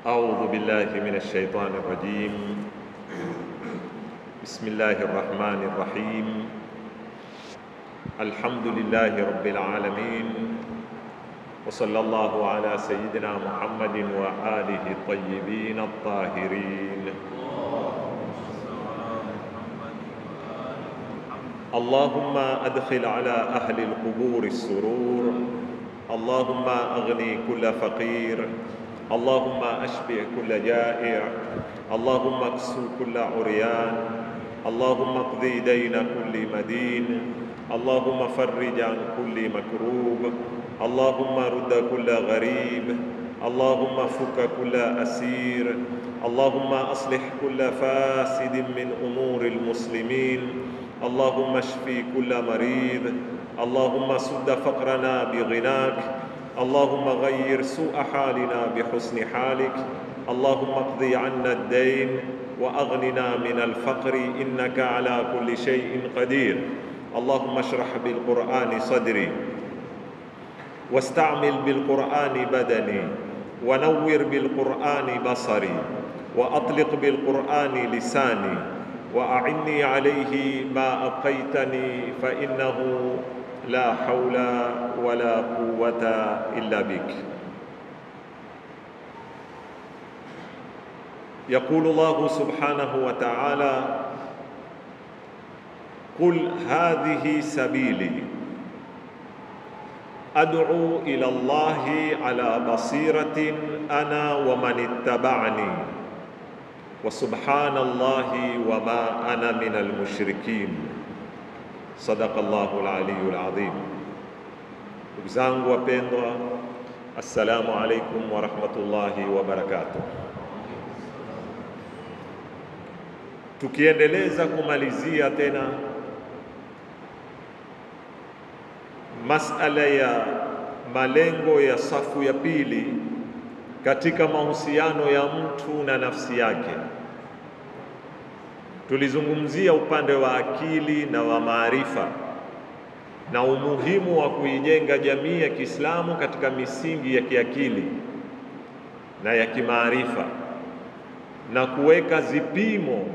أعوذ بالله من الشيطان الرجيم. بسم الله الرحمن الرحيم. الحمد لله رب العالمين، وصلى الله على سيدنا محمد وآله الطيبين الطاهرين. اللهم أدخل على أهل القبور السرور، اللهم أغني كل فقير، اللهم أشبع كل جائع، اللهم اكسو كل عريان، اللهم اقضي دين كل مدين، اللهم فرج عن كل مكروب، اللهم رد كل غريب، اللهم فك كل أسير، اللهم أصلح كل فاسد من أمور المسلمين، اللهم اشفي كل مريض، اللهم سد فقرنا بغناك، اللهم غير سوء حالنا بحسن حالك، اللهم اقضي عنا الدين وأغننا من الفقر إنك على كل شيء قدير. اللهم اشرح بالقرآن صدري، واستعمل بالقرآن بدني، ونور بالقرآن بصري، وأطلق بالقرآن لساني، وأعني عليه ما أبقيتني، فإنه لا حول ولا قوة إلا بك. يقول الله سبحانه وتعالى: قل هذه سبيلي أدعو إلى الله على بصيرة أنا ومن اتبعني وسبحان الله وما أنا من المشركين. صدق الله العلي العظيم. Ndugu zangu wapendwa, assalamu alaikum wa rahmatullahi wa barakatuh. Tukiendeleza kumalizia tena masala ya malengo ya safu ya pili katika mahusiano ya mtu na nafsi yake. Tulizungumzia upande wa akili na wa maarifa na umuhimu wa kuijenga jamii ya Kiislamu katika misingi ya kiakili na ya kimaarifa, na kuweka zipimo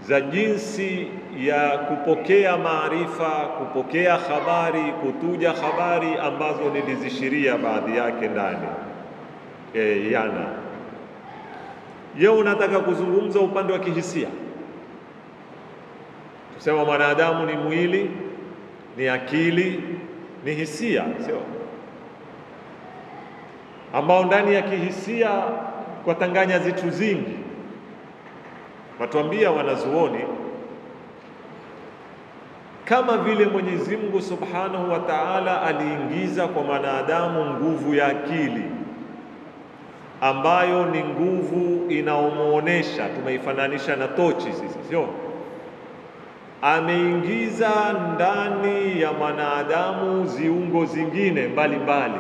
za jinsi ya kupokea maarifa, kupokea habari, kutuja habari ambazo nilizishiria baadhi yake ndani yana. Leo nataka kuzungumza upande wa kihisia. Tusema mwanadamu ni mwili, ni akili, ni hisia, sio? Ambao ndani ya kihisia kwa tanganya zitu zingi. Watuambia wanazuoni, kama vile Mwenyezi Mungu Subhanahu wa Ta'ala aliingiza kwa mwanadamu nguvu ya akili ambayo ni nguvu inaomuonesha, tumeifananisha na tochi sisi, sio? Ameingiza ndani ya mwanadamu ziungo zingine mbalimbali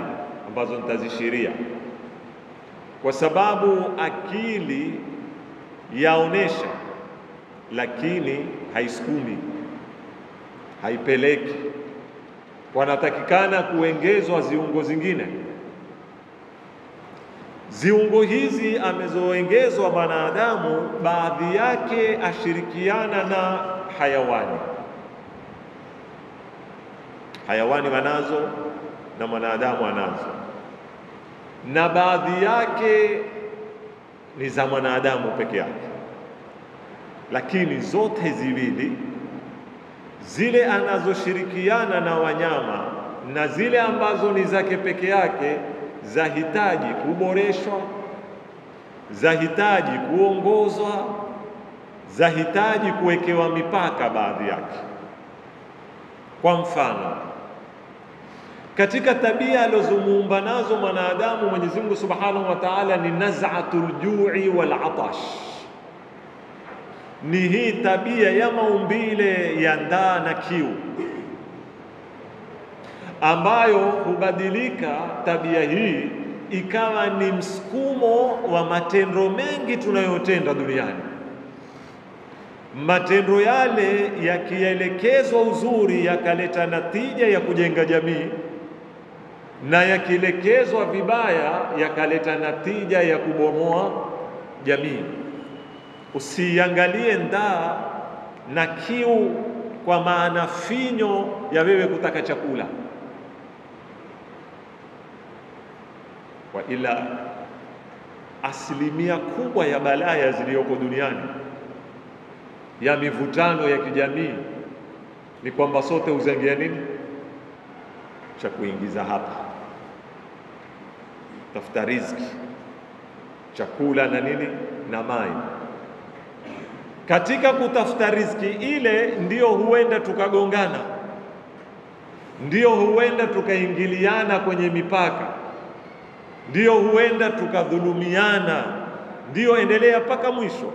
ambazo nitazishiria, kwa sababu akili yaonesha lakini haisukumi, haipeleki. Wanatakikana kuongezwa ziungo zingine. Ziungo hizi amezoongezwa mwanadamu, baadhi yake ashirikiana na hayawani. Hayawani wanazo na mwanadamu anazo, na baadhi yake ni za mwanadamu peke yake. Lakini zote ziwili, zile anazoshirikiana na wanyama na zile ambazo ni zake peke yake, zahitaji kuboreshwa, zahitaji kuongozwa, zahitaji kuwekewa mipaka baadhi yake. Kwa mfano, katika tabia alizomuumba nazo mwanadamu Mwenyezi Mungu Subhanahu wa Ta'ala ni naz'atul ju'i wal 'atash. Ni hii tabia ya maumbile ya ndaa na kiu, ambayo hubadilika tabia hii ikawa ni msukumo wa matendo mengi tunayotenda duniani. Matendo yale yakielekezwa uzuri yakaleta natija ya kujenga jamii, na yakielekezwa vibaya yakaleta natija ya kubomoa jamii. Usiangalie ndaa na kiu kwa maana finyo ya wewe kutaka chakula, wa ila asilimia kubwa ya balaya zilizoko duniani ya mivutano ya kijamii ni kwamba sote uzengea nini cha kuingiza hapa, tafuta riziki, chakula na nini na mai. Katika kutafuta riziki ile ndio huenda tukagongana, ndio huenda tukaingiliana kwenye mipaka, ndio huenda tukadhulumiana, ndio endelea mpaka mwisho.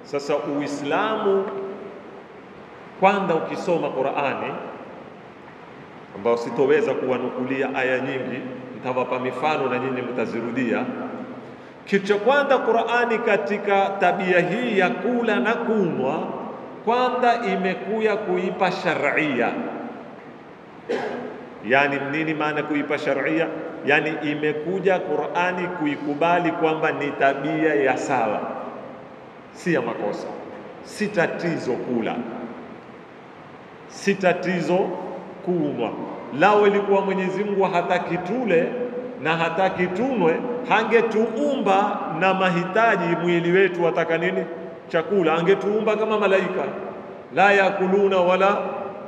Sasa Uislamu kwanza, ukisoma Qur'ani ambao sitoweza kuwanukulia aya nyingi, nitawapa mifano na nyinyi mtazirudia. Kitu cha kwanza, Qur'ani katika tabia hii ya kula na kunwa, kwanza imekuya kuipa sharia. Yani nini maana kuipa sharia? Yani imekuja Qur'ani kuikubali kwamba ni tabia ya sawa, si ya makosa, si tatizo kula, si tatizo kunwa. Lao ilikuwa Mwenyezi Mungu hataki tule na hataki tunwe, hangetuumba na mahitaji mwili wetu wataka nini chakula, angetuumba kama malaika, la yakuluna wala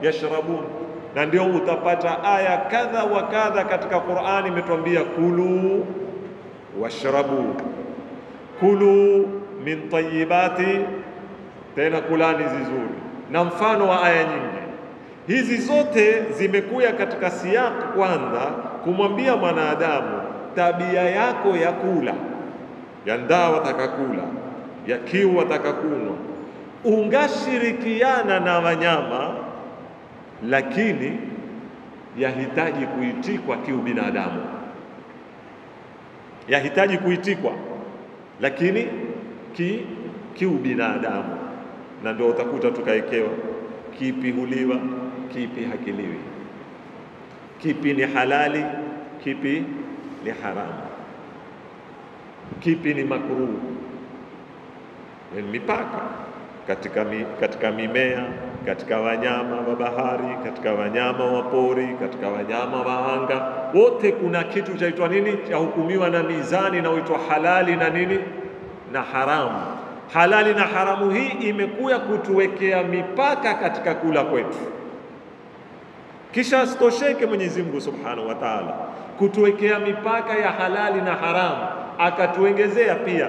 yashrabun. Na ndio utapata aya kadha wa kadha katika Qur'ani imetuambia kulu washrabu, kulu min tayyibati, tena kulani zizuri, na mfano wa aya nyingi. Hizi zote zimekuja katika siyaki kwanza kumwambia mwanadamu tabia yako ya kula, ya ndaa wataka kula, ya kiu wataka kunwa, ungashirikiana na wanyama, lakini yahitaji kuitikwa kiu binadamu, yahitaji kuitikwa lakini kiu binadamu. Na ndio utakuta tukaekewa kipi huliwa, kipi hakiliwi, kipi ni halali, kipi ni haramu, kipi ni makruh. Ni mipaka katika mimea, katika wanyama wa bahari, katika wanyama wa pori, katika wanyama wa anga, wote kuna kitu chaitwa nini cha hukumiwa na mizani na huitwa halali na nini na haramu. Halali na haramu hii imekuja kutuwekea mipaka katika kula kwetu, kisha asitosheke Mwenyezi Mungu Subhanahu wa Ta'ala kutuwekea mipaka ya halali na haramu, akatuongezea pia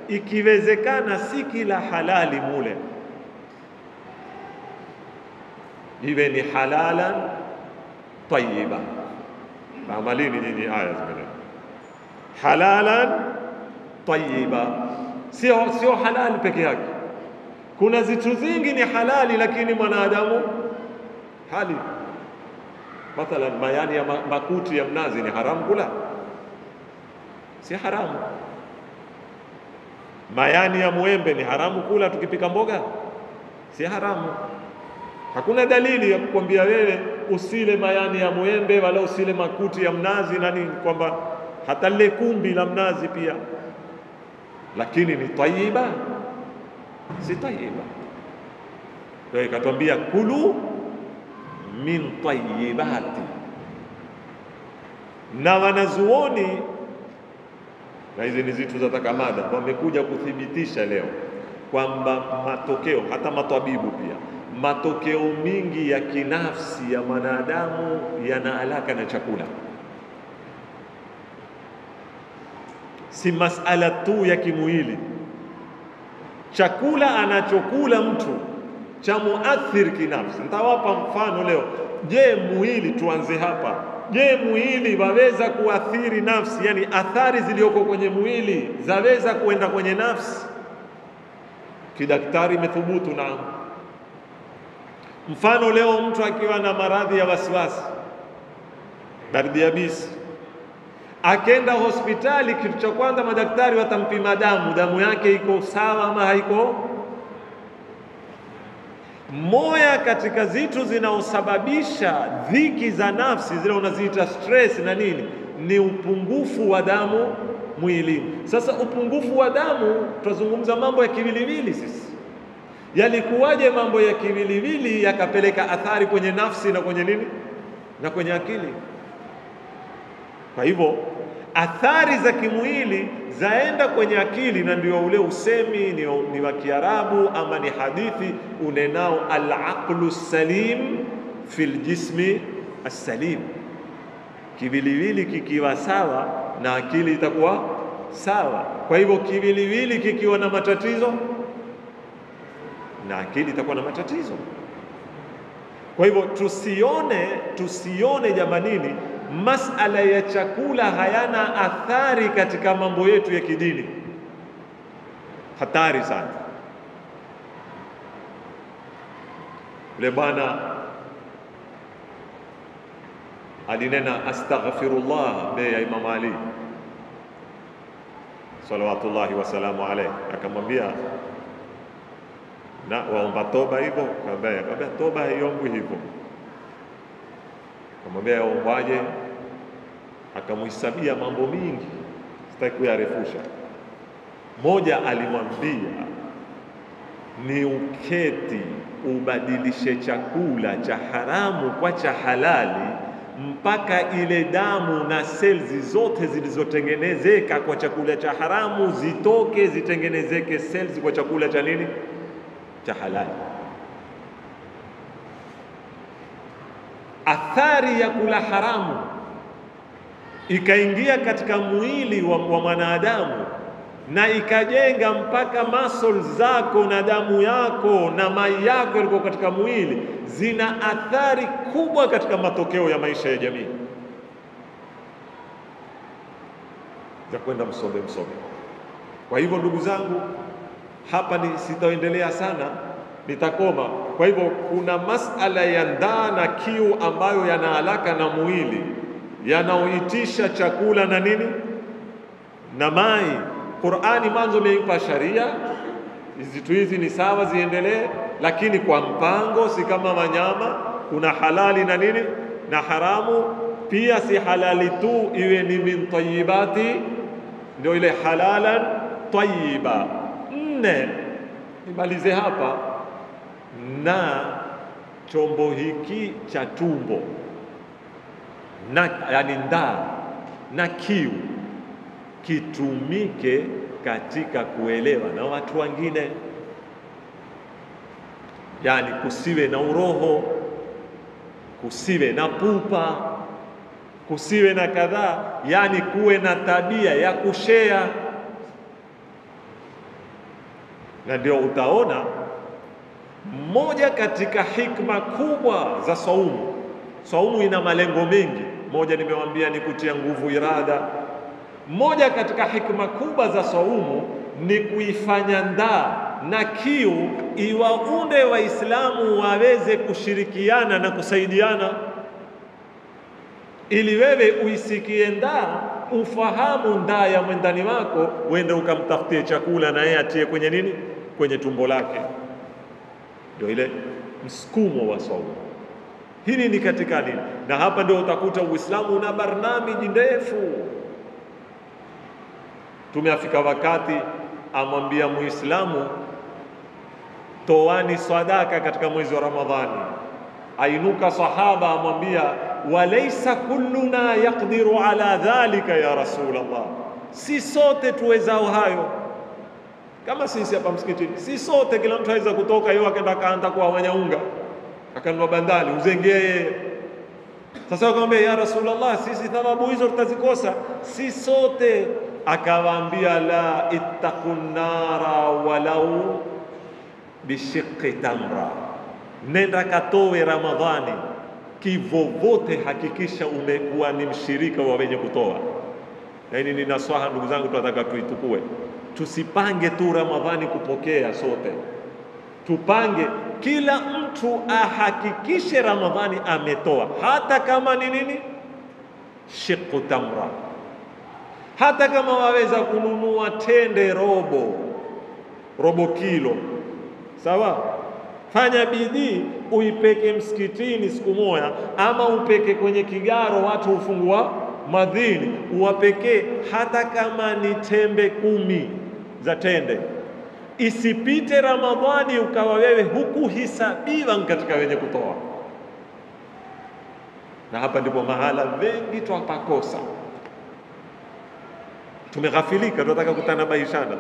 ikiwezekana si kila halali mule, iwe ni halalan tayyiba. Amalini nyinyi aya zimele halalan tayyiba, sio halali peke yake. Kuna zitu zingi ni halali lakini mwanadamu hali. Mathalan mayani ya makuti ya mnazi ni haramu kula? Si haramu. Mayani ya muembe ni haramu kula tukipika mboga? Si haramu. Hakuna dalili ya kukwambia wewe usile mayani ya muembe wala usile makuti ya mnazi na nini, kwamba hata lile kumbi la mnazi pia. Lakini ni tayyiba? Si tayyiba. Kwa hiyo ikatuambia kulu min tayyibati. Na wanazuoni, na hizi ni zitu za takamada, wamekuja kuthibitisha leo kwamba matokeo, hata matabibu pia, matokeo mingi ya kinafsi ya mwanadamu yana alaka na chakula. Si masala tu ya kimwili. Chakula anachokula mtu cha muathiri kinafsi. Nitawapa mfano leo. Je, mwili, tuanze hapa. Je, mwili waweza kuathiri nafsi? Yani athari zilioko kwenye mwili zaweza kuenda kwenye nafsi? Kidaktari imethubutu na mfano leo mtu akiwa na maradhi ya wasiwasi, baridi yabisi, akenda hospitali, kitu cha kwanza madaktari watampima damu yake iko sawa ama haiko. Moja katika zitu zinaosababisha dhiki za nafsi zile unaziita stress na nini, ni upungufu wa damu mwilini. Sasa upungufu wa damu, tutazungumza mambo ya kiwiliwili sisi. Yalikuwaje mambo ya kiwiliwili yakapeleka athari kwenye nafsi na kwenye nini na kwenye akili? Kwa hivyo athari za kimwili zaenda kwenye akili, na ndio ule usemi ni wa Kiarabu ama ni hadithi unenao, al-aqlu salim fil jismi as-salim. Kiwiliwili kikiwa sawa na akili itakuwa sawa. Kwa hivyo kiwiliwili kikiwa na matatizo na akili itakuwa na matatizo. Kwa hivyo tusione jamanini masala ya chakula hayana athari katika mambo yetu ya kidini. Hatari sana. Yule bwana alinena astaghfirullah mbele ya Imam Ali salawatullahi wasalamu alayhi, akamwambia na waomba toba hivyo? Akamwambia toba haiombwi hivyo. Akamwambia yaombaje? Akamhisabia mambo mingi, sitaki kuyarefusha. Moja alimwambia ni uketi ubadilishe chakula cha haramu kwa cha halali mpaka ile damu na cells zote zilizotengenezeka kwa chakula cha haramu zitoke zitengenezeke cells kwa chakula cha nini? Cha halali. Athari ya kula haramu ikaingia katika mwili wa mwanadamu na ikajenga mpaka muscles zako na damu yako na mai yako yalikuwa katika mwili, zina athari kubwa katika matokeo ya maisha ya jamii. Za kwenda msobe. Kwa hivyo ndugu zangu, hapa sitaendelea sana, nitakoma. Kwa hivyo kuna masala ya ndaa na kiu ambayo yana alaka na mwili, yanaoitisha chakula na nini na mai. Qur'ani mwanzo imeipa sharia hizi ni sawa ziendelee, lakini kwa mpango, si kama wanyama. Kuna halali na nini na haramu pia. Si halali tu iwe ni min tayyibati, ndio ile halalan tayyiba. Nimalize hapa na chombo hiki cha tumbo na yani ndaa na kiu kitumike katika kuelewa na watu wengine, yani kusiwe na uroho, kusiwe na pupa, kusiwe na kadhaa, yani kuwe na tabia ya kushare. Na ndio utaona moja katika hikma kubwa za saumu. Saumu ina malengo mengi. Moja nimewaambia ni kutia nguvu irada. Moja katika hikma kubwa za saumu ni kuifanya ndaa na kiu iwaunde Waislamu waweze kushirikiana na kusaidiana, ili wewe uisikie ndaa, ufahamu ndaa ya mwendani wako, uende ukamtafutie chakula na yeye atie kwenye nini, kwenye tumbo lake. Ndio ile msukumo wa saumu. Hili ni katika nini, na hapa ndio utakuta Uislamu una barnamiji ndefu. Tumeafika wakati amwambia Muislamu toani sadaka katika mwezi wa Ramadhani. Ainuka sahaba amwambia walaysa kulluna yaqdiru ala dhalika ya Rasulullah, si sote tuwezao hayo. Kama sisi hapa msikitini, si sote, kila mtu aweza kutoka yeye akaenda kaanza kwa wanyaunga akanunua bandali uzengee. Sasa akamwambia ya Rasulullah, sisi thawabu hizo tutazikosa, si sote. Akawaambia la ittaqun nara walau bishiqqi tamra, nenda katoe Ramadhani kivovote, hakikisha umekuwa ni mshirika wa wenye kutoa. Na hili ni naswaha ndugu zangu, tunataka tuitukue. Tusipange tu Ramadhani kupokea sote, tupange kila mtu ahakikishe Ramadhani ametoa, hata kama ni nini, shiqqu tamra. Hata kama waweza kununua tende robo kilo, sawa, fanya bidii uipeke msikitini siku moja, ama upeke kwenye kigaro watu madhini uwapekee, hata kama ni tembe 10 za tende. Isipite Ramadhani ukawa wewe hukuhisabiwa katika wenye kutoa. Na hapa ndipo mahala wengi twapakosa, tumeghafilika, tunataka kutanabahishana.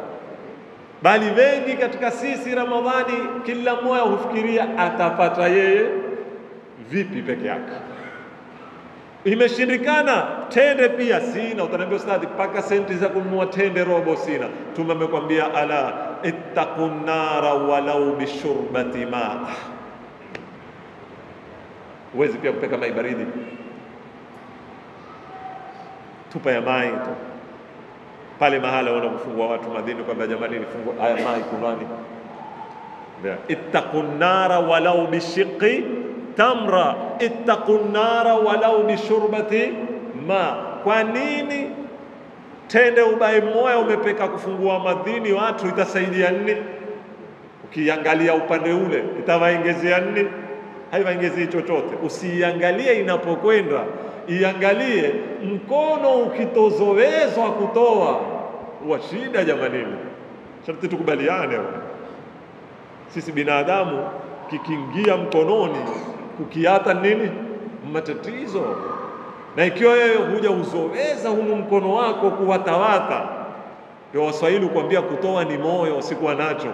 Bali wengi katika sisi Ramadhani, kila mmoja hufikiria atapata yeye vipi peke yake. Imeshindikana, tende pia sina. Utaniambia ustadhi, paka senti za kununua tende robo sina. Mtume amekwambia ala ittaqun nara walau bishurbati ma. Uwezi pia kupeka mai baridi, tupa ya mai tu pale mahala wanakufungua watu madini, kwamba jamani nifungua haya mai kunani. Ittaqun nara walau bishiqi tamra, ittaqun nara walau bishurbati ma. Kwa nini tende ubai moya umepeka kufungua madini watu, itasaidia nini? Ukiangalia upande ule itawaongezea nini? Haiwaongezei chochote. Usiangalie inapokwenda, iangalie mkono ukitozowezwa kutoa wa shida. Jamani, sharti tukubaliane, sisi binadamu kikiingia mkononi kukiata nini? Matatizo. Na ikiwa wewe huja uzoweza humu mkono wako kuwatawata, kwa Waswahili kuambia kutoa ni moyo, sikuwa nacho.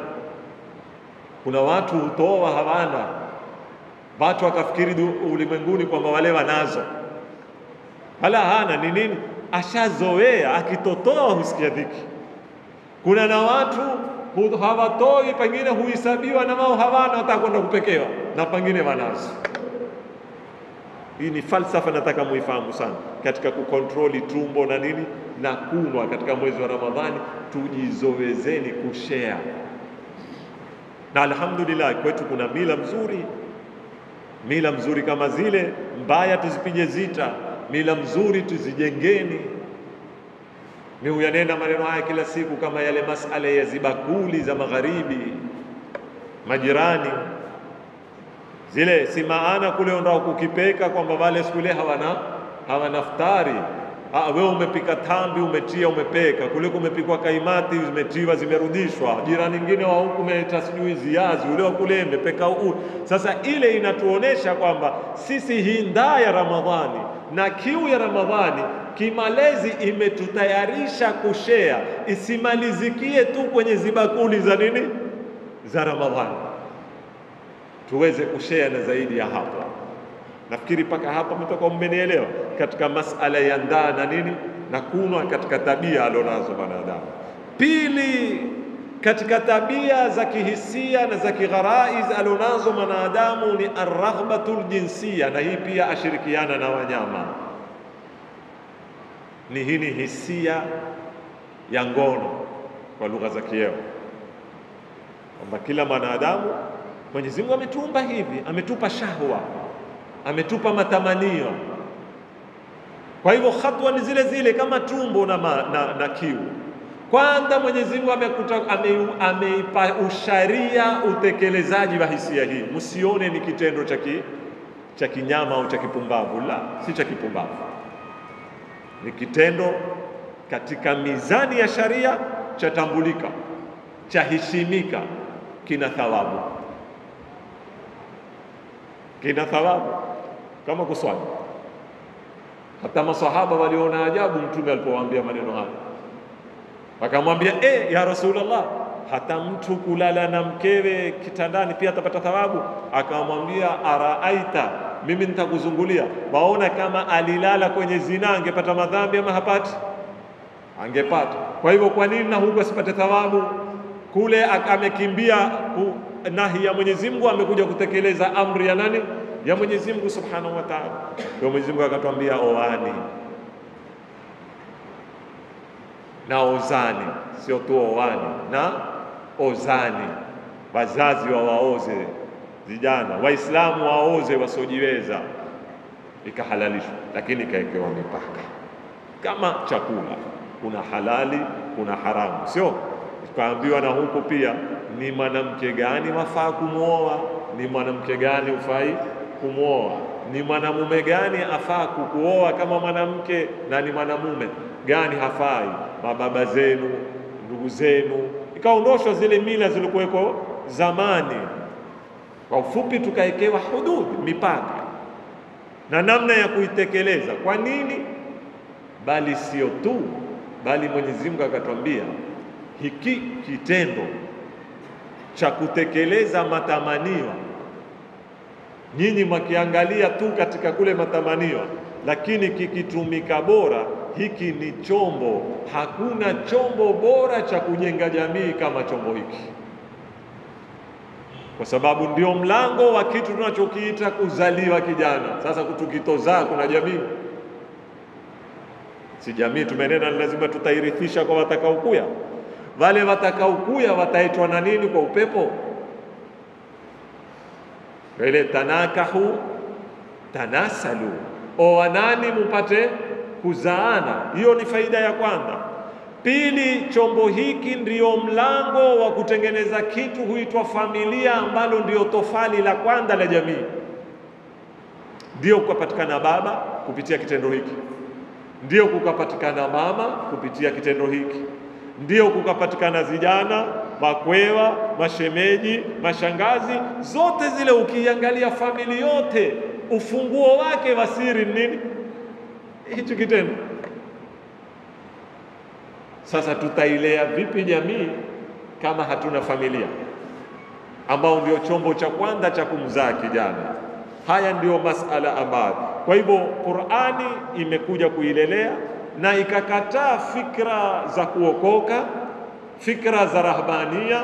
Kuna watu hutoa hawana, watu wakafikiri ulimwenguni kwamba wale wanazo, wala hana. Ni nini? Ashazoea, akitotoa husikia dhiki. Kuna na watu hawatoi, pengine huhesabiwa na wao hawana, watakwenda kupekewa na pengine wanazo. Hii ni falsafa nataka muifahamu sana katika kukontroli tumbo na nini na kunwa katika mwezi wa Ramadhani. Tujizowezeni kushare, na alhamdulillah kwetu kuna mila mzuri kama zile mbaya tuzipige zita, mila mzuri tuzijengeni. Mimi huyanena maneno haya kila siku, kama yale masala ya zibakuli za magharibi, majirani zile, si maana kule ondao kukipeka kwamba wale siku ile hawana iftari. Wewe umepika tambi, umetia, umepeka kule, kumepikwa kaimati, zimetiwa, zimerudishwa. Jirani nyingine wa huku umeleta sijui ziazi, ule wa kule umepeka Sasa ile inatuonesha kwamba sisi hii ndaa ya Ramadhani na kiu ya Ramadhani kimalezi imetutayarisha kushare, isimalizikie tu kwenye zibakuli za nini za Ramadhani, tuweze kushare na zaidi ya hapa. Nafikiri paka hapa mtakuwa mmenielewa katika masala ya ndaa na nini na kunwa, katika tabia alionazo wanadamu. Pili, katika tabia za kihisia na za kigharaiz alionazo mwanadamu ni arraghbatul jinsia, na hii pia ashirikiana na wanyama. Ni hii ni hisia ya ngono kwa lugha za kieo, kwamba kila mwanadamu Mwenyezi Mungu ametuumba hivi, ametupa shahwa, ametupa matamanio. Kwa hivyo hatua ni zile zile kama tumbo na kiu. Kwanza Mwenyezi Mungu ameipa usharia utekelezaji wa hisia hii. Msione ni kitendo cha kinyama au cha kipumbavu, la, si cha kipumbavu. Ni kitendo katika mizani ya sharia, cha tambulika, cha heshimika, kina thawabu. Kina thawabu kama kuswali. Hata masahaba waliona ajabu Mtume alipowaambia maneno haya, wakamwambia ya Rasulullah, hata mtu kulala na mkewe kitandani pia atapata thawabu? Akamwambia araaita, mimi nitakuzungulia, waona kama alilala kwenye zina angepata madhambi ama hapati? Angepata. Kwa hivyo kwa nini na huko asipate thawabu? Kule amekimbia nahi ya Mwenyezi Mungu, amekuja kutekeleza amri ya nani? Ya Mwenyezi Mungu Subhanahu wa Ta'ala. Kwa Mwenyezi Mungu akatwambia oani na ozani, sio tu oani na ozani. Wazazi waoze vijana, Waislamu waoze wasiojiweza, ikahalalishwa, lakini ikawekewa mipaka. Kama chakula kuna halali, kuna haramu, sio tukaambiwa na huko pia ni mwanamke gani wafaa kumwoa, ni mwanamke gani hufai kumwoa. ni mwanamume gani afaa kukuoa kama mwanamke na ni mwanamume gani hafai, mababa zenu, ndugu zenu, ikaondoshwa zile mila zilikuweko zamani. Kwa ufupi, tukaekewa hudud, mipaka na namna ya kuitekeleza. Kwa nini? Bali sio tu, bali Mwenyezi Mungu akatwambia hiki kitendo cha kutekeleza matamanio, nyinyi mkiangalia tu katika kule matamanio, lakini kikitumika bora, hiki ni chombo. Hakuna chombo bora cha kujenga jamii kama chombo hiki, kwa sababu ndio mlango wa kitu tunachokiita kuzaliwa kijana. Sasa tukitozaa kuna jamii, si jamii tumenena, lazima tutairithisha kwa watakaokuya. Wale watakaokuya wataitwa na nini kwa upepo? Ile tanakahu tanasalu, oanani mupate kuzaana. Hiyo ni faida ya kwanza. Pili, chombo hiki ndio mlango wa kutengeneza kitu huitwa familia, ambalo ndio tofali la kwanza la jamii. Ndio kukapatikana baba kupitia kitendo hiki, ndio kukapatikana mama kupitia kitendo hiki, ndio kukapatikana vijana, makwewa, mashemeji, mashangazi. Zote zile ukiangalia famili yote, ufunguo wake wa siri nini? Hicho kitendo. Sasa tutailea vipi jamii kama hatuna familia, ambao ndio chombo cha kwanza cha kumzaa kijana? Haya ndio masala ambayo, kwa hivyo Qur'ani imekuja kuilelea na ikakataa fikra za kuokoka, fikra za rahbania,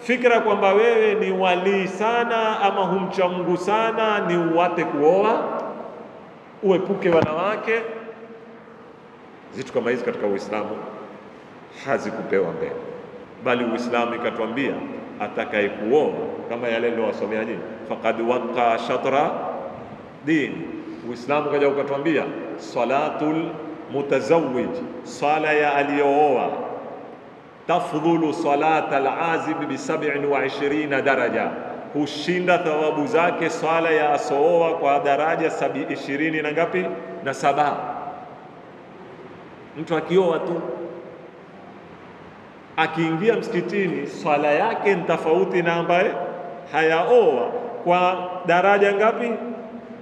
fikra kwamba wewe ni walii sana ama humcha Mungu sana ni uwate kuoa, uepuke wanawake. Zitu kama hizi katika Uislamu hazikupewa mbele, bali Uislamu ikatuambia atakayekuoa kama yale ndio wasomea nyinyi, faqad waqa shatra din. Uislamu kaja ukatuambia salatul mutazawwij, sala ya aliyooa, tafdhulu salata al-azib bi 27 daraja, hushinda thawabu zake swala ya asooa kwa daraja 20 na ngapi? Na 7. Mtu akioa tu akiingia msikitini, swala yake ni tofauti na ambaye hayaoa kwa daraja ngapi?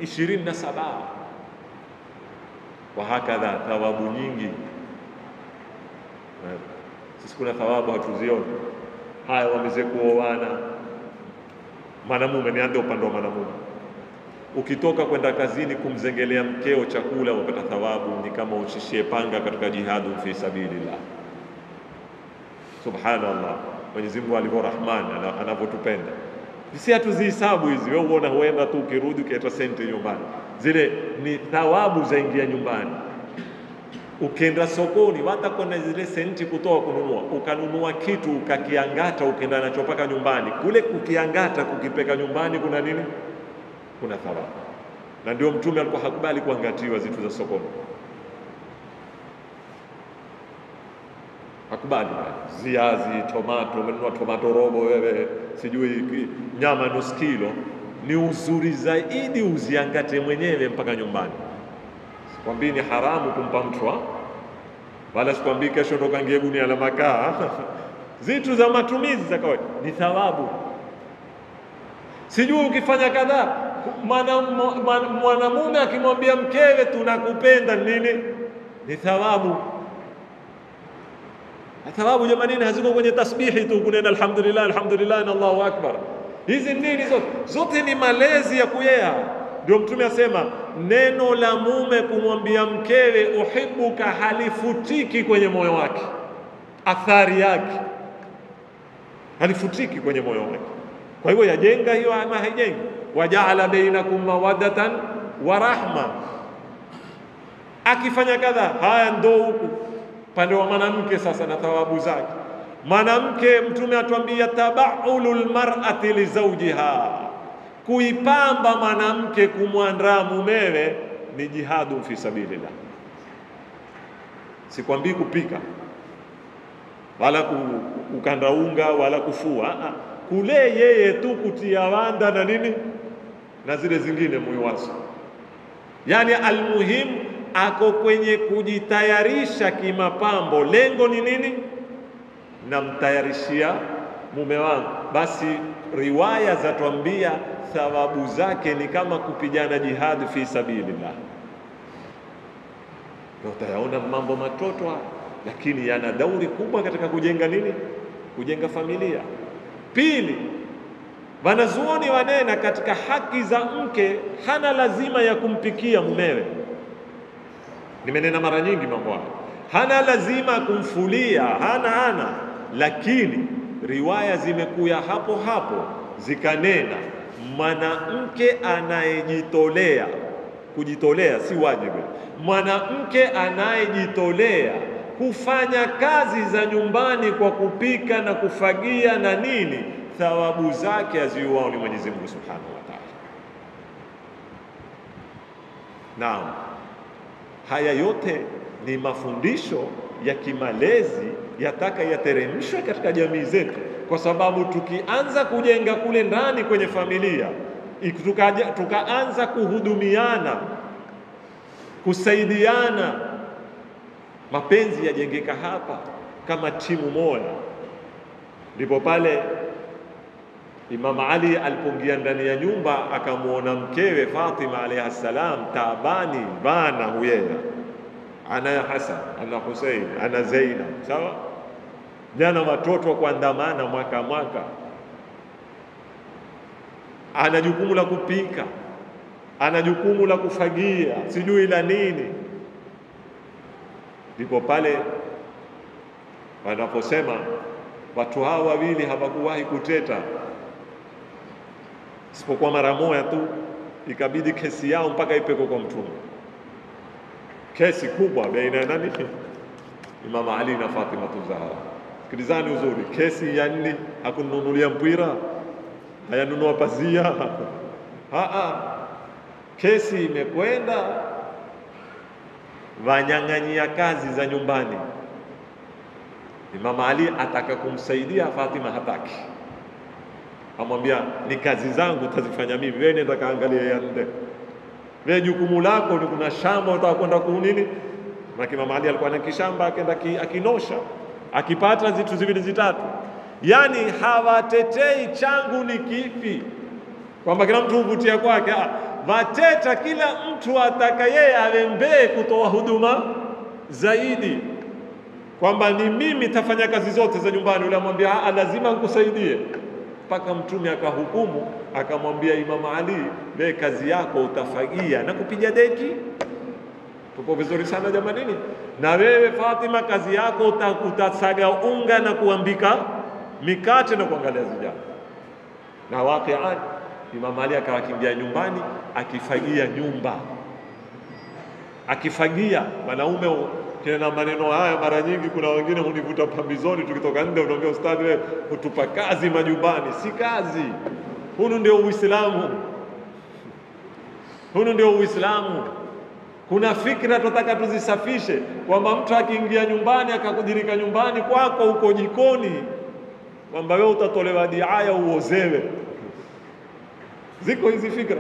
27. Wa hakadha, thawabu nyingi. Sisi kuna thawabu hatuzioni. Haya, wameze kuoana, mwanamume niande upande wa mwanamume, ukitoka kwenda kazini kumzengelea mkeo chakula wapata thawabu, ni kama ushishie panga katika jihadu fi sabilillah. Subhanallah, Mwenyezi Mungu alivyo Rahman, anavyotupenda. Sisi hatuzihesabu hizi. Wewe unaona huenda tu ukirudi ukaeta senti nyumbani, zile ni thawabu za ingia nyumbani. Ukienda sokoni watakuwa zile senti kutoa kununua, ukanunua kitu ukakiangata, ukaenda nacho paka nyumbani, kule kukiangata kukipeka nyumbani kuna nini? Kuna thawabu. Na ndio Mtume alikuwa hakubali kuangatiwa zitu za sokoni, hakubali. Ziazi, tomato, umenunua tomato robo wewe, sijui nyama nusu kilo, ni uzuri zaidi uziangate mwenyewe mpaka nyumbani. Sikwambii ni haramu kumpa mtu, wala sikwambii kesho ndo kangie gunia la makaa. Zitu za matumizi za kawaida ni thawabu. Sijui ukifanya kadhaa, mwanamume akimwambia mkewe tunakupenda nini? Ni thawabu. Thawabu jamani haziko kwenye tasbihi tu kunena alhamdulillah alhamdulillah na Allahu akbar. Hizi nini zote ni malezi ya kuyea. Ndio Mtume asema neno la mume kumwambia mkewe uhibuka halifutiki kwenye moyo wake, athari yake halifutiki kwenye moyo wake. Kwa hivyo yajenga hiyo ama haijengi? Wajaala bainakum mawaddatan wa rahma. Akifanya kadha, haya ndo huku pande wa mwanamke sasa na thawabu zake. Mwanamke Mtume atuambia tabaulul mar'ati li zawjiha, kuipamba mwanamke kumwandaa mumewe ni jihadu fi sabilillah. Sikwambii kupika wala kukanda unga wala kufua, kule yeye tu kutia wanda na nini na zile zingine muiwaso, Yani almuhimu ako kwenye kujitayarisha kimapambo. Lengo ni nini? Namtayarishia mume wangu. Basi riwaya zatuambia thawabu zake ni kama kupigana jihad fi sabilillah. Utayaona mambo matoto, lakini yana dauri kubwa katika kujenga nini? Kujenga familia. Pili, wanazuoni wanena katika haki za mke, hana lazima ya kumpikia mumewe. Nimenena mara nyingi mambo haya, hana lazima kumfulia, hana. Lakini riwaya zimekuya hapo hapo zikanena mwanamke anayejitolea, kujitolea si wajibu, mwanamke anayejitolea kufanya kazi za nyumbani kwa kupika na kufagia na nini, thawabu zake aziuao ni Mwenyezi Mungu Subhanahu wa Ta'ala. Naam, haya yote ni mafundisho ya kimalezi yataka yateremshwe katika jamii zetu, kwa sababu tukianza kujenga kule ndani kwenye familia, tukaanza kuhudumiana, kusaidiana, mapenzi yajengeka hapa kama timu moja. Ndipo pale Imam Ali alipoingia ndani ya nyumba akamuona mkewe Fatima alayha salam taabani bana huyera, ana Hasan, ana Hussein, ana Zainab, sawa, jana watoto kuandamana mwaka, ana jukumu la kupika, ana jukumu la kufagia, sijui la nini. Ndipo pale wanaposema watu hawa wawili hawakuwahi kuteta isipokuwa mara moja tu, ikabidi kesi yao mpaka ipeko kwa Mtume. Kesi kubwa baina ya nani? Imam Ali na Fatima Zahra. Sikilizani uzuri, kesi ya nini? Hakununulia mpira, hayanunua pazia. Kesi imekwenda wanyang'anyia kazi za nyumbani. Imam Ali ataka kumsaidia Fatima, hataki. Amwambia ni kazi zangu tazifanya mimi, wewe nenda kaangalia ya nde. Wewe jukumu lako ni kuna shamba utakwenda kunini? Maki Imam Ali alikuwa na kishamba akaenda akinosha, akipata zitu ziwili zitatu. Yani hawatetei changu ni kipi, kwamba kila mtu huvutia kwake. Wateta kila mtu ataka yeye awembee kutoa huduma zaidi, kwamba ni mimi tafanya kazi zote za nyumbani. Ule amwambia lazima nikusaidie, mpaka Mtume akahukumu akamwambia Imam Ali, wewe kazi yako utafagia na kupiga deki. Tupo vizuri sana jamanini. Na wewe Fatima, kazi yako utasaga unga na kuambika mikate na kuangalia vijana. Na waqi'an Imam Ali akawakimbia nyumbani akifagia nyumba, akifagia. Wanaume kina maneno haya mara nyingi, kuna wengine hunivuta pambizoni tukitoka nje, unaongea ustadhi, wewe utupa kazi majumbani. Si kazi. Hunu ndio Uislamu, hunu ndio Uislamu. Kuna fikra tunataka tuzisafishe, kwamba mtu akiingia nyumbani akakudirika nyumbani kwako uko jikoni, kwamba wewe utatolewa diaya uozewe. Ziko hizi fikra.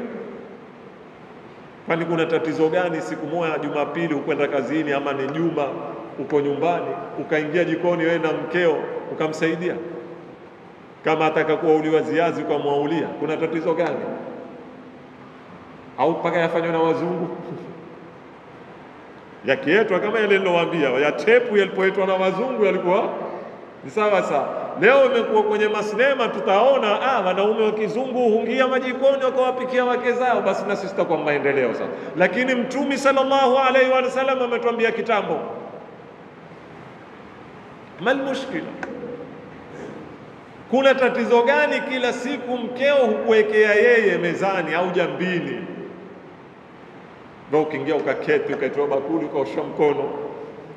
Kwani kuna tatizo gani siku moja Jumapili ukwenda kazini, ama ni Juma uko nyumbani, ukaingia jikoni wewe na mkeo ukamsaidia? Kama ataka kuauliwa ziazi kwa mwaulia, kuna tatizo gani? Au paka yafanywa na wazungu? Yakietwa kama yale nilowaambia, ya tepu yalipoetwa na wazungu yalikuwa ni sawa sawa. Leo imekuwa kwenye masinema, tutaona wanaume wa kizungu huingia majikoni wakawapikia wake zao, basi na sisi tutakuwa maendeleo sasa. Lakini Mtume sallallahu alaihi wa sallam ametuambia kitambo, mal mushkila, kuna tatizo gani kila siku mkeo hukuwekea yeye mezani au jambini, ndio ukiingia ukaketi ukaitoa bakuli ukaosha mkono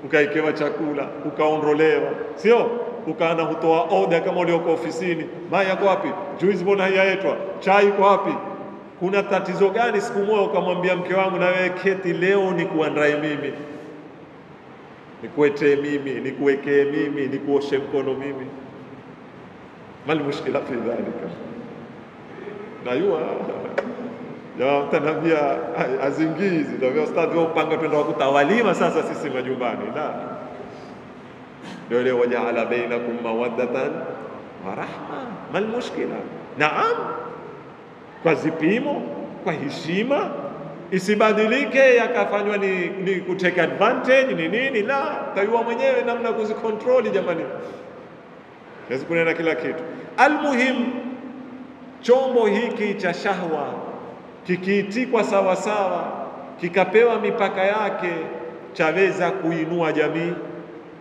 ukaikewa chakula ukaondolewa, sio ukaana hutoa oda kama ulioko ofisini, mai yako wapi, juice mbona haiyaetwa, chai iko wapi? Kuna tatizo gani siku moja ukamwambia mke wangu, na wewe keti leo nikuandae mimi, nikuetee mimi, nikuwekee mimi, nikuoshe mkono mimi? Mal mushkila fi dhalika? Najua Ya mtanambia azingizi, ndio ustadhi wao panga twenda kutawalima sasa sisi majumbani. La. Ndio ile wajaala bainakum mawaddatan wa rahma. Mal mushkila? Naam. Kwa zipimo, kwa heshima, isibadilike yakafanywa ni kutake advantage ni nini. La, tayua mwenyewe namna kuzikontroli jamani. Naweza kunena kila kitu. Almuhim, chombo hiki cha shahwa kikiitikwa sawa sawa, kikapewa mipaka yake, chaweza kuinua jamii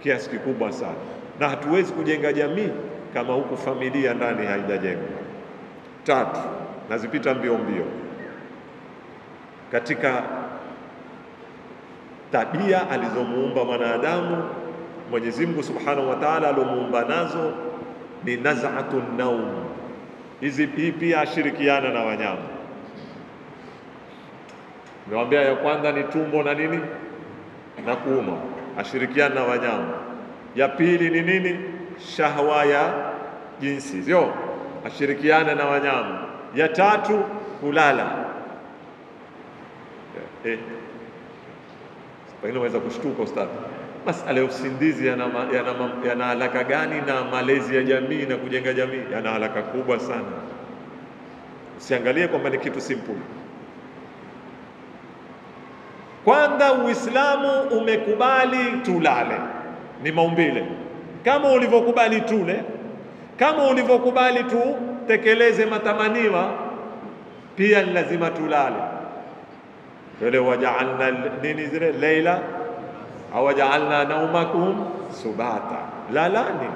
kiasi kikubwa sana, na hatuwezi kujenga jamii kama huku familia ndani haijajengwa. Tatu, nazipita mbio mbio. Katika tabia alizomuumba mwanadamu Mwenyezi Mungu Subhanahu wa Ta'ala, alomuumba nazo ni naz'atun naum. Hizi pia ashirikiana na wanyama. Niwaambia ya kwanza ni tumbo na nini na kuuma, ashirikiana na wanyama. Ya pili ni nini? Shahwa ya jinsi, sio? Ashirikiana na wanyama. Ya tatu kulala. Pengine unaweza kushtuka ustadhi, masala ya usingizi yana alaka gani na malezi ya jamii na kujenga jamii? Yana alaka kubwa sana. Usiangalie kwamba ni kitu simple. Kwanza, Uislamu umekubali tulale, ni maumbile. Kama ulivyokubali tule, kama ulivyokubali tutekeleze matamaniwa, pia ni lazima tulale. Wale waja'alna nini zile leila au waja'alna naumakum subata, lalani.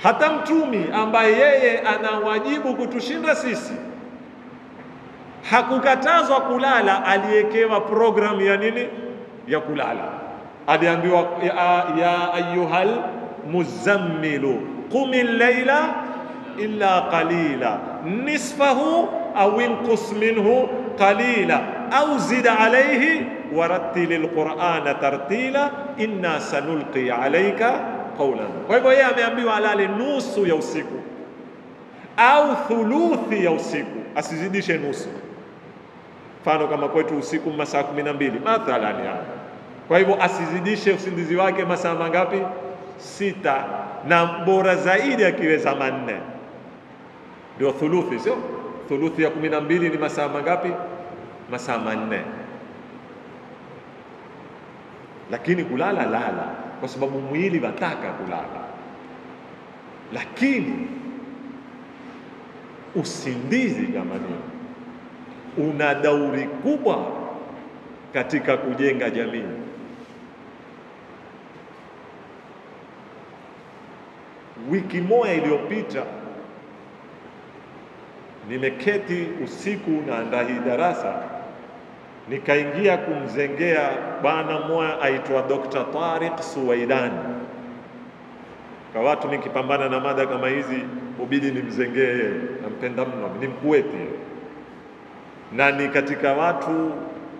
Hata mtumi ambaye yeye ana wajibu kutushinda sisi hakukatazwa kulala, aliyekewa program ya nini? Ya kulala. Aliambiwa ya ayyuhal muzammilu qumil layla illa qalila nisfahu aw inqus minhu qalila aw zid alayhi warattilil qur'ana tartila inna sanulqi alayka qawlan. Kwa hivyo yeye ameambiwa alale nusu ya usiku au thuluthi ya usiku, asizidishe nusu. Mfano kama kwetu usiku masaa 12 mathalan yani. Kwa hivyo asizidishe usingizi wake masaa mangapi? 6, na bora zaidi akiweza 4. Ndio thuluthi, sio? Thuluthi ya 12 ni masaa mangapi? Masaa 4. Lakini kulala lala, kwa sababu mwili wataka kulala. Lakini usingizi jamani una dauri kubwa katika kujenga jamii. Wiki moja iliyopita nimeketi usiku naandaa hii darasa, nikaingia kumzengea bwana mmoja aitwa Dr. Tariq Suwaidani. Kwa watu nikipambana na mada kama hizi ubidi nimzengee, nampenda mno, ni Mkuweti na ni katika watu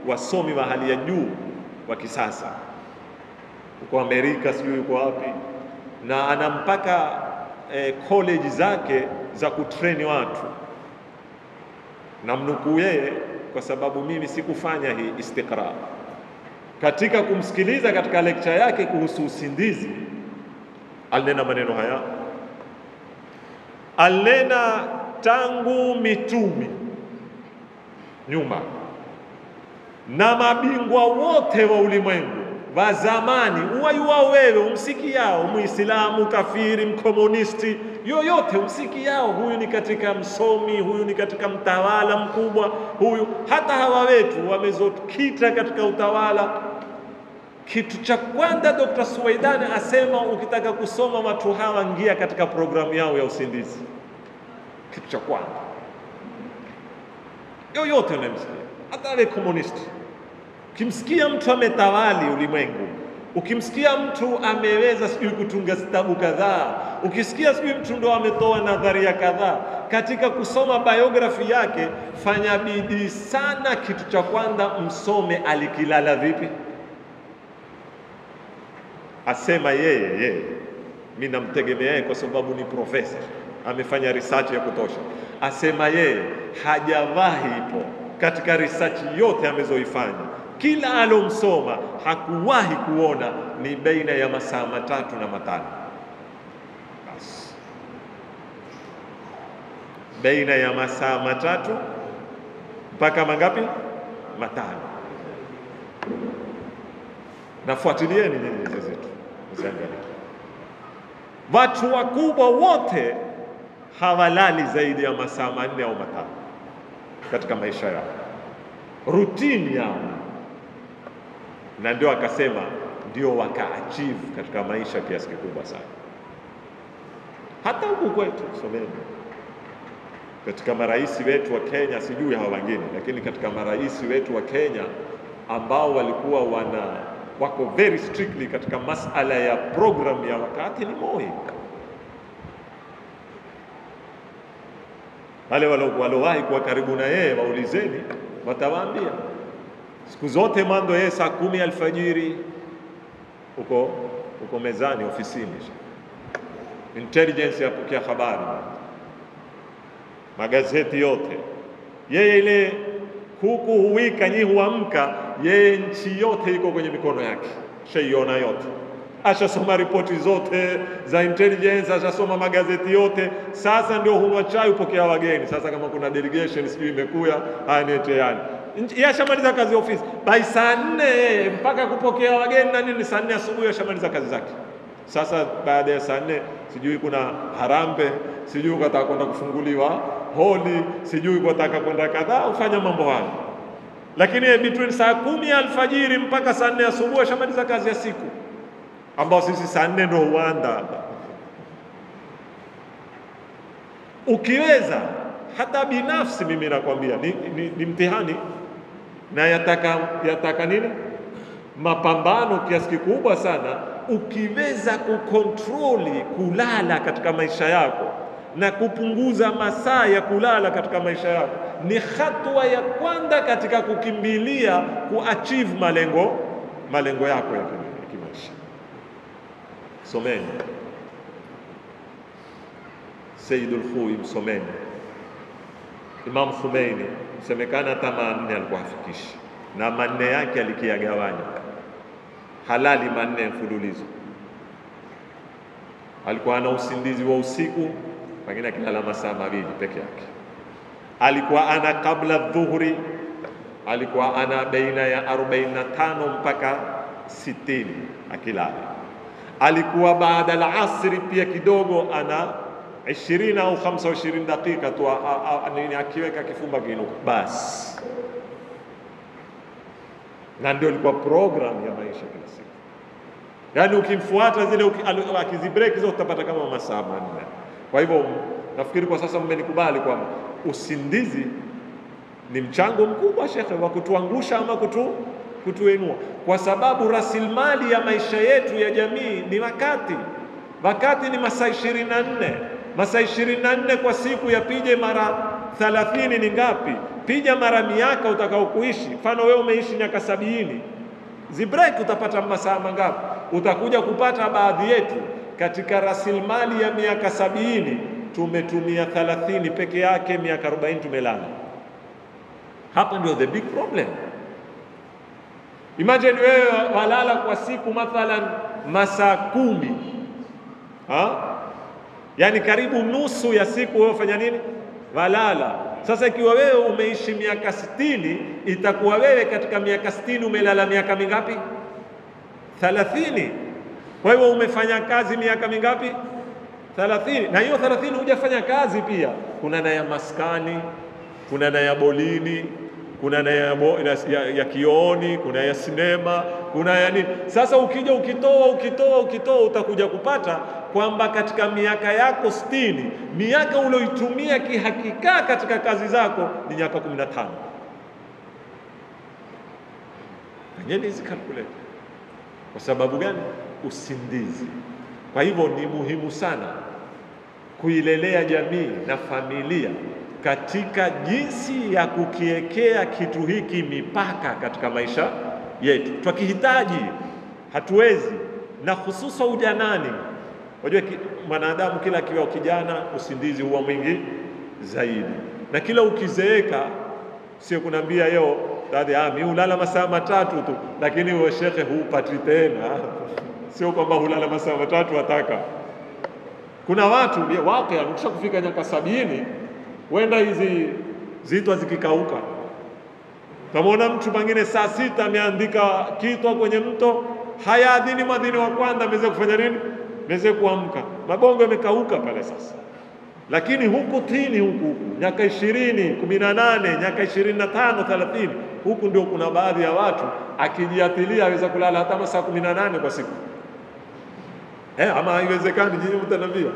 wasomi wa hali ya juu wa kisasa, uko Amerika sijui yuko wapi, na ana mpaka college zake za kutrain watu. Na mnukuu yeye, kwa sababu mimi sikufanya hii istiqra. Katika kumsikiliza katika lecture yake kuhusu usingizi, alinena maneno haya. Alinena tangu mitumi nyuma na mabingwa wote wa ulimwengu wa zamani, uwayuwao wewe umsikiao, Muislamu, kafiri, mkomunisti, yoyote umsikiao, huyu ni katika msomi, huyu ni katika mtawala mkubwa, huyu hata hawa wetu wamezokita katika utawala. Kitu cha kwanza Dr. Suwaidani asema, ukitaka kusoma watu hawa, ingia katika programu yao ya usingizi. Kitu cha kwanza yoyote unamsikia, hata awe komunisti. Ukimsikia mtu ametawali ulimwengu, ukimsikia mtu ameweza sijui kutunga kitabu kadhaa, ukisikia sijui mtu ndo ametoa nadharia kadhaa, katika kusoma biography yake, fanya bidii sana. Kitu cha kwanza msome alikilala vipi. Asema yeye mimi namtegemea yeye kwa sababu ni profesa, amefanya research ya kutosha, asema yeye hajawahi ipo katika research yote amezoifanya, kila alomsoma hakuwahi kuona ni baina ya masaa 3 na 5. Basi baina ya masaa 3 mpaka mangapi? 5. Nafuatilieni nyinyi zetu, msiangalie. Watu wakubwa wote hawalali zaidi ya masaa 4 au 5 katika maisha yao, routine yao, na ndio akasema ndio waka-achieve katika maisha kiasi kikubwa sana. Hata huku kwetu someni, katika marais wetu wa Kenya, sijui hawa wengine, lakini katika marais wetu wa Kenya ambao walikuwa wako very strictly katika masala ya program ya wakati ni Moi. Wale walowahi kuwa karibu na yeye waulizeni, watawaambia siku zote mando yeye saa 10 alfajiri uko mezani ofisini, intelligence yapokea habari, magazeti yote yeye, ile huku huwika nyi huamka, yeye nchi yote iko kwenye mikono yake, shaiona yote, ashasoma ripoti zote za intelligence, ashasoma magazeti yote. Sasa ndio hunywa chai, upokea wageni. Sasa kama kuna delegation sijui imekuja, haya nieteani, yashamaliza kazi ofisi by saa 4 mpaka kupokea wageni na nini, saa 4 asubuhi yashamaliza kazi zake. Sasa baada ya saa 4 sijui kuna harambe, sijui ukataka kwenda kufunguliwa holi, sijui ukataka kwenda kadhaa, ufanya mambo hayo. Lakini between saa 10 alfajiri mpaka saa 4 asubuhi yashamaliza kazi ya siku, ambao sisi saa 4 ndio huanda. Ukiweza hata binafsi, mimi nakwambia ni mtihani, na yataka nini, mapambano kiasi kikubwa sana. Ukiweza kukontroli kulala katika maisha yako na kupunguza masaa ya kulala katika maisha yako, ni hatua ya kwanza katika kukimbilia kuachieve malengo yako ya kimaisha. Someni Sayyidul Khuy, msomeni Imam Khomeini, semekana hata 4 alikuwa hafikishi, na 4 yake alikiagawanya halali 4 mfululizo. Alikuwa ana usingizi wa usiku, pengine akilala masaa 2 peke yake. Alikuwa ana kabla dhuhuri, alikuwa ana baina ya 45 mpaka 60 akilala. Alikuwa baada al-asri pia kidogo ana 20 au 25 dakika tu akiweka kifumba kiinuka basi. Na ndio ilikuwa program ya maisha kila siku. Yaani ukimfuata zile akizibreak hizo utapata kama masaa 4. Kwa hivyo nafikiri kwa sasa mmenikubali kwamba usingizi ni mchango mkubwa shekhe wa kutuangusha ama kutuinua, kwa sababu rasilimali ya maisha yetu ya jamii ni wakati. Wakati ni masaa 24. Masaa 24 kwa siku yapije mara 30 ni ngapi? Pija mara miaka utakao kuishi. Mfano wewe umeishi miaka 70, zibreak utapata masaa mangapi? Utakuja kupata baadhi yetu katika rasilimali ya miaka 70 tumetumia 30 peke yake, miaka 40 tumelala. Hapa ndio the big problem. Imagine wewe walala kwa siku mathalan masaa 10. Yaani karibu nusu ya siku wewe ufanya nini? Walala. Sasa ikiwa wewe umeishi miaka 60, itakuwa wewe katika miaka 60 umelala miaka mingapi? 30. Kwa hiyo umefanya kazi miaka mingapi? 30. Na hiyo 30 hujafanya kazi pia. Kuna na ya maskani, kuna na ya bolini, kuna na ya kioni, kuna ya sinema, kuna ya nini. Sasa ukija ukitoa utakuja kupata kwamba katika miaka yako 60, miaka ulioitumia kihakika katika kazi zako ni miaka 15. Fanyeni hizi calculate. Kwa sababu gani? Usingizi. Kwa hivyo ni muhimu sana kuilelea jamii na familia katika jinsi ya kukiekea kitu hiki mipaka katika maisha yetu. Tukihitaji hatuwezi, na hususa ujanani. Unajua mwanadamu kila akiwa kijana usingizi huwa mwingi zaidi, na kila ukizeeka, sio kunaambia leo dadi mimi hulala masaa 3 tu, lakini wewe shekhe hupati tena. Sio kwamba hulala masaa 3 wataka. Kuna watu wake ukishakufika miaka 70 wenda hizi zitwa zikikauka. Kamaona mtu mwingine saa 6 ameandika kitwa kwenye mto, hayaadhini mwadhini wa kwanza ameweza kufanya nini? Ameweza kuamka. Mabongo yamekauka pale sasa. Lakini huku tini huku miaka 20, 18, miaka 25, 30, huku ndio kuna baadhi ya watu akijiatilia aweza kulala hata masaa 18 kwa siku. Ama haiwezekani, nyinyi mtanambia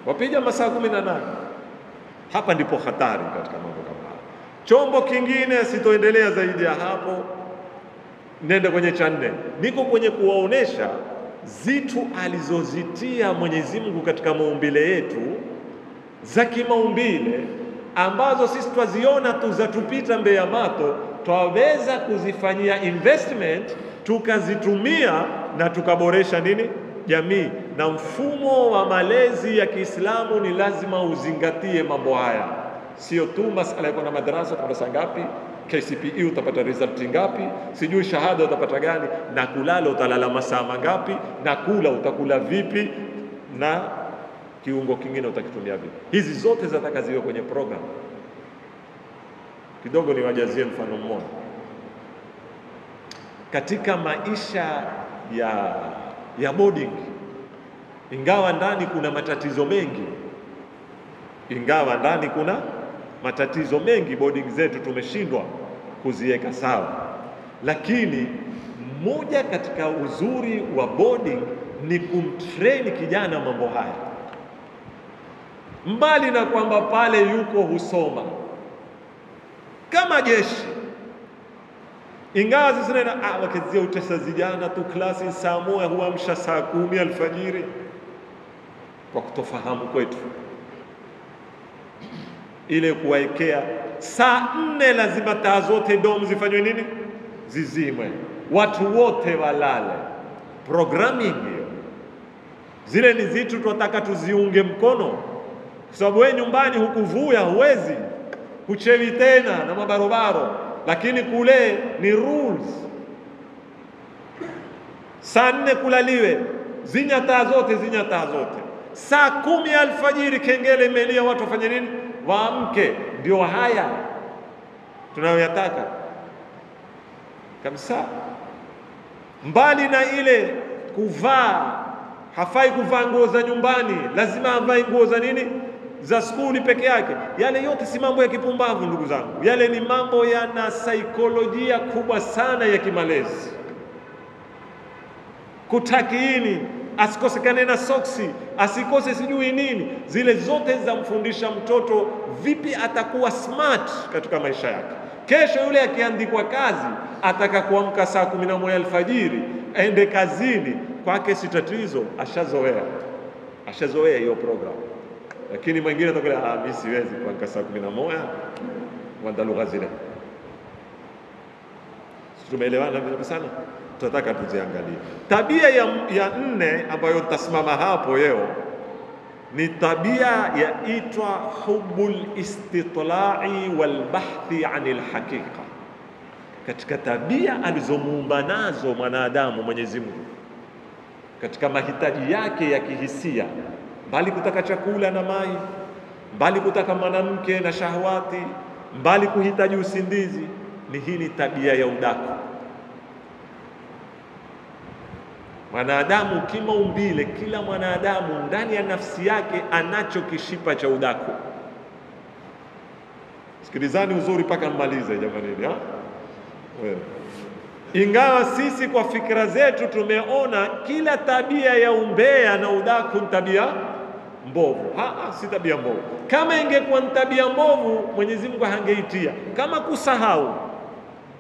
wapiga masaa 18. Hapa ndipo hatari katika mambo kama haya. Chombo kingine sitoendelea zaidi ya hapo, nenda kwenye cha 4. Niko kwenye kuwaonesha zitu alizozitia Mwenyezi Mungu katika maumbile yetu za kimaumbile, ambazo sisi twaziona tu zatupita mbele ya mato, twaweza kuzifanyia investment, tukazitumia na tukaboresha nini? Jamii. Na mfumo wa malezi ya Kiislamu ni lazima uzingatie mambo haya, sio tu masala ya kwenda madrasa utapata ngapi, KCPE utapata result ngapi, sijui shahada utapata gani, na kulala utalala masaa mangapi, na kula utakula vipi, na kiungo kingine utakitumia vipi. Hizi zote zataka ziwe kwenye program. Kidogo niwajazie mfano mmoja katika maisha ya boarding. Ingawa ndani kuna matatizo mengi, boarding zetu tumeshindwa kuziweka sawa, lakini moja katika uzuri wa boarding ni kumtrain kijana mambo haya, mbali na kwamba pale yuko husoma kama jeshi. Ingawa sisi na wakizia utesa vijana tu klasi saa 1 huamsha saa 10 alfajiri, kwa kutofahamu kwetu ile kuwaekea saa 4 lazima taa zote dom zifanywe nini? Zizimwe, watu wote walale. Programming hiyo, zile ni zitu tunataka tuziunge mkono, kwa sababu wewe nyumbani hukuvuya, huwezi kuchewi tena na mabarobaro, lakini kule ni rules. Saa 4 kulaliwe, zinya taa zote. Saa 10 alfajiri kengele imelia, watu wafanye nini? Waamke. Ndio haya tunayoyataka kabisa. Mbali na ile kuvaa, hafai kuvaa nguo za nyumbani, lazima avae nguo za nini? Za skuli peke yake. Yale yote si mambo ya kipumbavu ndugu zangu, yale ni mambo yana saikolojia kubwa sana ya kimalezi. Kutakiini asikosekane na soksi, asikose sijui nini, zile zote zamfundisha mtoto vipi atakuwa smart katika maisha yake. Kesho yule akiandikwa kazi, ataka kuamka saa 11 alfajiri aende kazini, kwake si tatizo, ashazoea hiyo program. Lakini mwingine atakwambia mimi siwezi kuamka saa 11, wanda lugha zile. Tumeelewana vizuri sana. Tunataka tuziangalie tabia ya 4 ambayo tutasimama hapo leo, ni tabia yaitwa hubbul istitla'i wal bahthi anil haqiqa. Katika tabia alizomuumba nazo mwanadamu Mwenyezi Mungu katika mahitaji yake ya kihisia, mbali kutaka chakula na maji, mbali kutaka mwanamke na shahawati, mbali kuhitaji usingizi, ni hii tabia ya udaku. Mwanadamu kimaumbile, kila mwanadamu ndani ya nafsi yake anacho kishipa cha udaku. Sikilizani uzuri paka mmalize jamani, Ingawa sisi kwa fikra zetu tumeona kila tabia ya umbea na udaku ni tabia mbovu. Si tabia mbovu. Kama ingekuwa ni tabia mbovu, Mwenyezi Mungu hangeitia. Kama kusahau,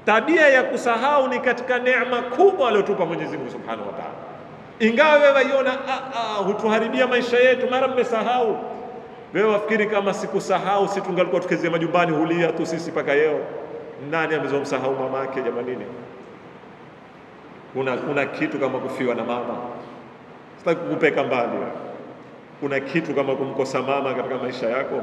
tabia ya kusahau ni katika neema kubwa aliyotupa Mwenyezi Mungu Subhanahu wa Ta'ala. Ingawa wewe waiona hutuharibia maisha yetu, mara mmesahau. Wewe wafikiri kama sikusahau, si tungalikuwa tukezea majumbani hulia tu sisi paka yeo. Nani amezomsahau mamake jamanini? Kuna kitu kama kufiwa na mama. Sitaki kukupeka mbali. Kuna kitu kama kumkosa mama katika maisha yako?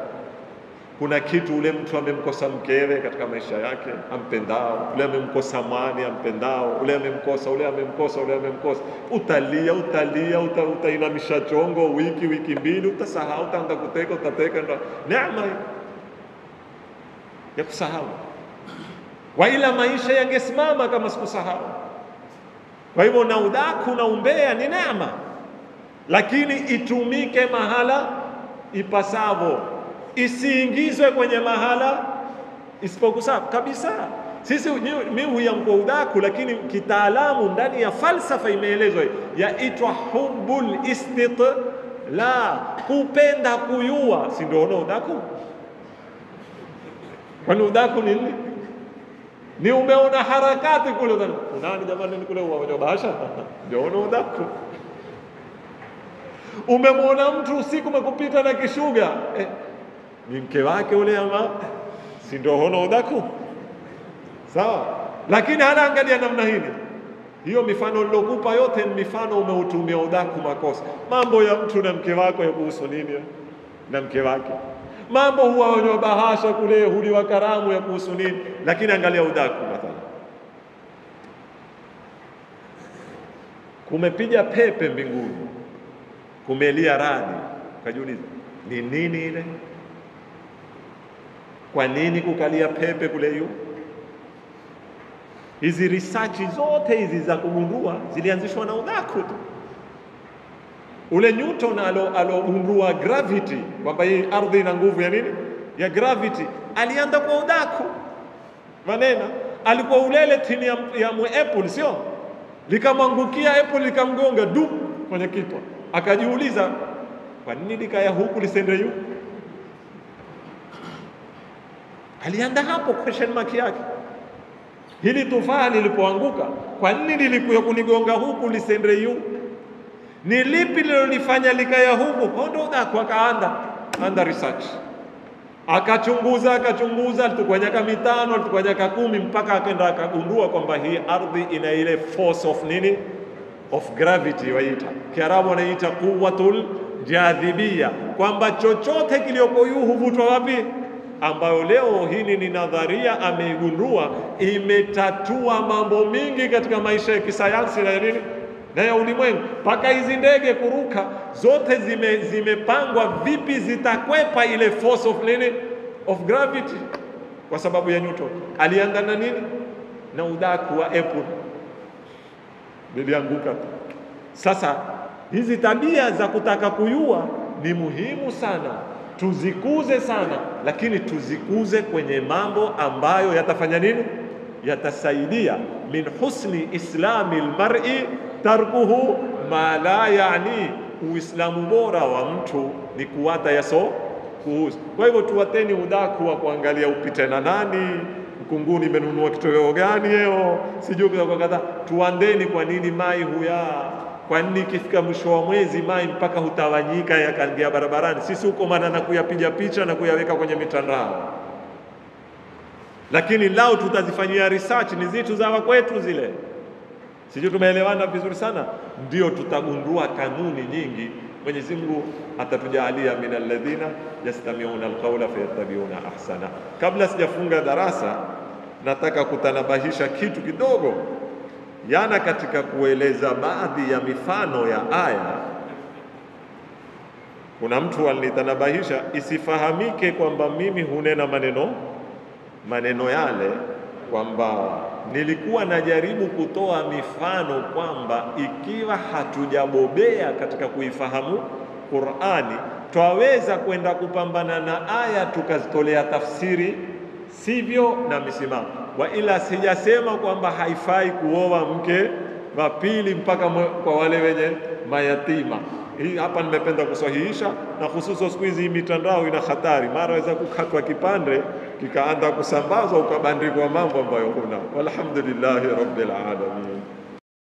Kuna kitu ule mtu amemkosa mkewe katika maisha yake ampendao, ule amemkosa mwani ampendao, ule amemkosa, ule amemkosa, ule amemkosa. Utalia, utainamisha chongo wiki mbili, utasahau, utaanza kuteka, utateka. Ndo neema ya kusahau. Waila maisha yangesimama kama sikusahau. Kwa hivyo na udaku na umbea ni neema, lakini itumike mahala ipasavyo, isiingizwe kwenye mahala isipokusa kabisa. Sisi mimi huyamko udaku, lakini kitaalamu ndani ya falsafa imeelezwa yaitwa hubbul istitla, kupenda kuyua. Si ndio udaku? Kwani udaku ni nini? Ni umeona harakati kule nani jamani, ni kule wa bahasha ndio udaku. Umemwona mtu usiku umekupita na kishuga, ni mke wake ule ama si ndio udaku? Sawa, lakini hana angalia namna hili. Hiyo mifano nilokupa yote ni mifano umeutumia udaku makosa. Mambo ya mtu na mke wako ya kuhusu nini na mke wake? Mambo huwa wenye bahasha kule huli wa karamu ya kuhusu nini? Lakini angalia udaku mathalan. Kumepiga pepe mbinguni, kumelia radi, ukajiuliza ni nini ile? Kwa nini kukalia pepe kule juu? Hizi research zote hizi za kugundua zilianzishwa na udaku tu. Ule Newton alogundua gravity, kwamba hii ardhi ina nguvu ya nini? Ya gravity. Alianza kwa udaku. Manena alikuwa ulele chini ya apple, sio? Likamwangukia apple, likamgonga du kwenye kichwa. Akajiuliza, kwa nini likaya huku lisende yu? Alianda hapo question mark yake. Hili tufaa lilipoanguka, kwa nini lilikuja kunigonga huku lisende yu? Ni lipi lilolifanya likaya huku? Hondo udaku. Akaanda research. Akachunguza, alitukwa nyaka 5, alitukwa nyaka 10, mpaka akaenda akagundua kwamba hii ardhi ina ile force of nini? Of gravity waita. Kiarabu wanaita quwwatul jadhibia, kwamba chochote kilioko juu huvutwa wapi? Ambayo leo hili ni nadharia ameigundua, imetatua mambo mingi katika maisha ya kisayansi na nini na ya ulimwengu. Mpaka hizi ndege kuruka zote zimepangwa vipi zitakwepa ile force of nini? Of gravity, kwa sababu ya Newton. Alianza na nini? Na udaku wa apple, lilianguka. Sasa hizi tabia za kutaka kuyua ni muhimu sana, tuzikuze sana, lakini tuzikuze kwenye mambo ambayo yatafanya nini? Yatasaidia. Min husni islami almar'i tarkuhu ma la yani, uislamu bora wa mtu ni kuwata yaso kuhusu. Kwa hivyo tuwateni udaku wa kuangalia upite na nani, mkunguni imenunua kitoweo gani leo, sijui kwa kadha. Tuandeni kwa nini mai huya, kwa nini ikifika mwisho wa mwezi mai mpaka hutawanyika yakaingia barabarani. Sisi huko maana na kuyapiga picha na kuyaweka kwenye mitandao, lakini lao tutazifanyia research, ni zitu za kwetu zile. Sijui tumeelewana vizuri sana, ndio tutagundua kanuni nyingi. Mwenyezi Mungu atatujalia minal ladhina yastami'una alqawla fayattabi'una ahsana. Kabla sijafunga darasa, nataka kutanabahisha kitu kidogo. Yana katika kueleza baadhi ya mifano ya aya, kuna mtu alinitanabahisha isifahamike kwamba mimi hunena maneno yale, kwamba nilikuwa najaribu kutoa mifano kwamba ikiwa hatujabobea katika kuifahamu Qur'ani, twaweza kwenda kupambana na aya tukazitolea tafsiri sivyo na misimamo. Wa ila sijasema kwamba haifai kuoa mke wa pili mpaka kwa wale wenye mayatima. Hii hapa nimependa kusahihisha, na hususan siku hizi mitandao ina hatari, mara waweza kukatwa kipande kikaanza kusambazwa ukabandikwa mambo ambayo huna. Walhamdulillahi rabbil alamin.